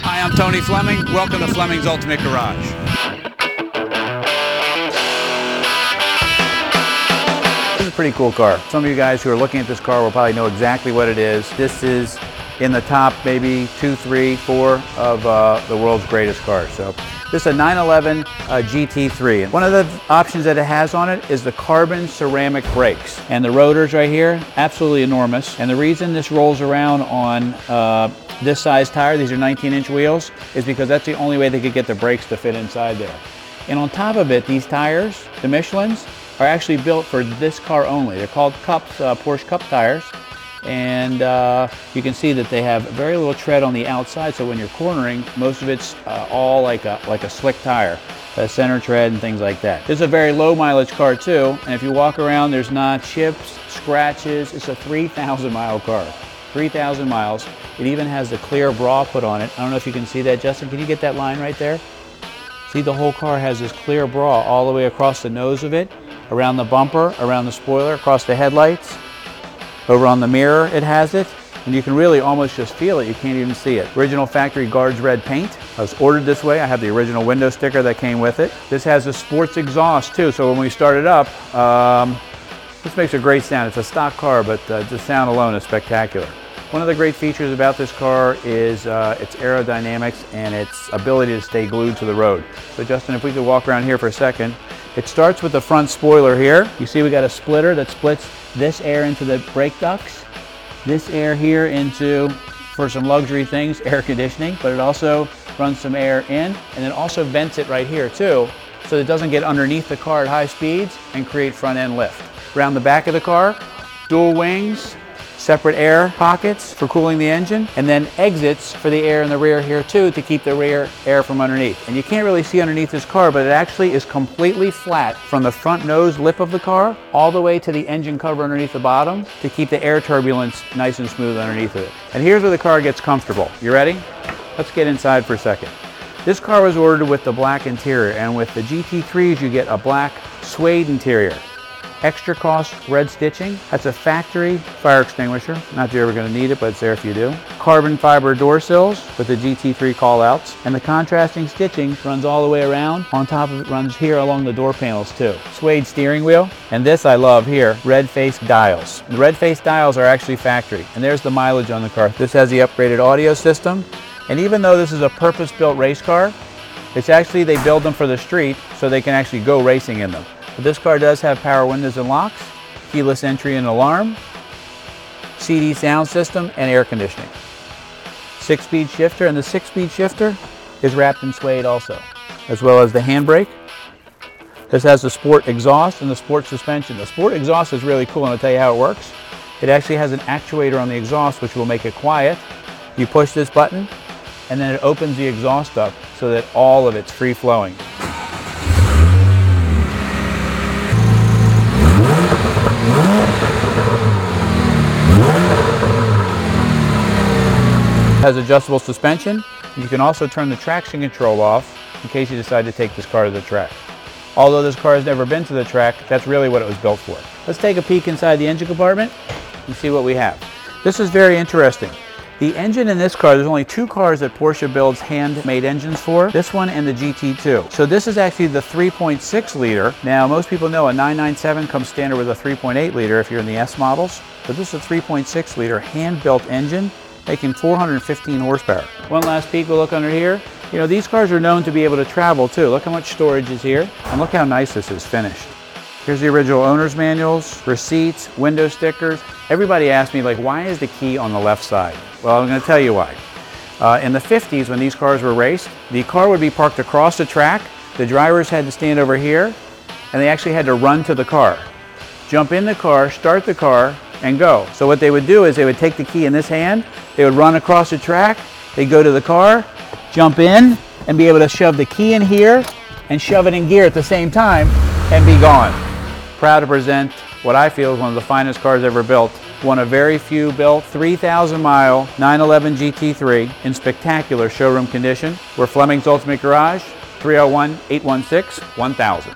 Hi, I'm Tony Fleming. Welcome to Fleming's Ultimate Garage. This is a pretty cool car. Some of you guys who are looking at this car will probably know exactly what it is. This is in the top maybe 2, 3, 4 of the world's greatest cars. So this is a 911 GT3. And one of the options that it has on it is the carbon ceramic brakes. And the rotors right here, absolutely enormous. And the reason this rolls around on this size tire, these are 19-inch wheels, is because that's the only way they could get the brakes to fit inside there. And on top of it, these tires, the Michelins, are actually built for this car only. They're called Cups, Porsche Cup tires. And you can see that they have very little tread on the outside, so when you're cornering, most of it's all like a slick tire, center tread and things like that. This is a very low mileage car too, and if you walk around, there's not chips, scratches. It's a 3,000 mile car, 3,000 miles. It even has the clear bra put on it. I don't know if you can see that, Justin. Can you get that line right there? See, the whole car has this clear bra all the way across the nose of it, around the bumper, around the spoiler, across the headlights. Over on the mirror it has it, and you can really almost just feel it. You can't even see it. Original factory Guards red paint. I was ordered this way. I have the original window sticker that came with it. This has a sports exhaust too, so when we start it up, this makes a great sound. It's a stock car, but the sound alone is spectacular. One of the great features about this car is its aerodynamics and its ability to stay glued to the road. So Justin, if we could walk around here for a second. It starts with the front spoiler here. You see we got a splitter that splits this air into the brake ducts, this air here into, for some luxury things, air conditioning, but it also runs some air in, and it also vents it right here too, so it doesn't get underneath the car at high speeds and create front end lift. Around the back of the car, dual wings, separate air pockets for cooling the engine, and then exits for the air in the rear here too to keep the rear air from underneath. And you can't really see underneath this car, but it actually is completely flat from the front nose lip of the car all the way to the engine cover underneath the bottom to keep the air turbulence nice and smooth underneath of it. And here's where the car gets comfortable. You ready? Let's get inside for a second. This car was ordered with the black interior, and with the GT3s you get a black suede interior. Extra cost red stitching. That's a factory fire extinguisher. Not that you're ever going to need it, but it's there if you do. Carbon fiber door sills with the GT3 callouts. And the contrasting stitching runs all the way around. On top of it runs here along the door panels too. Suede steering wheel. And this I love here, red face dials. The red face dials are actually factory. And there's the mileage on the car. This has the upgraded audio system. And even though this is a purpose-built race car, it's actually, they build them for the street so they can actually go racing in them. But this car does have power windows and locks, keyless entry and alarm, CD sound system, and air conditioning. 6-speed shifter, and the 6-speed shifter is wrapped in suede also, as well as the handbrake. This has the sport exhaust and the sport suspension. The sport exhaust is really cool, and I'll tell you how it works. It actually has an actuator on the exhaust which will make it quiet. You push this button, and then it opens the exhaust up so that all of it's free-flowing. Has adjustable suspension. You can also turn the traction control off in case you decide to take this car to the track. Although this car has never been to the track, that's really what it was built for. Let's take a peek inside the engine compartment and see what we have. This is very interesting. The engine in this car, there's only 2 cars that Porsche builds handmade engines for, this one and the GT2. So this is actually the 3.6 liter. Now most people know a 997 comes standard with a 3.8 liter if you're in the S models, but this is a 3.6 liter hand-built engine making 415 horsepower. One last peek, we'll look under here. You know, these cars are known to be able to travel too. Look how much storage is here, and look how nice this is finished. Here's the original owner's manuals, receipts, window stickers. Everybody asks me, like, why is the key on the left side? Well, I'm going to tell you why. In the 50s, when these cars were raced, the car would be parked across the track. The drivers had to stand over here, and they actually had to run to the car, jump in the car, start the car, and go. So what they would do is they would take the key in this hand, they would run across the track, they'd go to the car, jump in, and be able to shove the key in here and shove it in gear at the same time and be gone. Proud to present what I feel is one of the finest cars ever built. One of very few built, 3,000 mile 911 GT3 in spectacular showroom condition. We're Fleming's Ultimate Garage, 301-816-1000.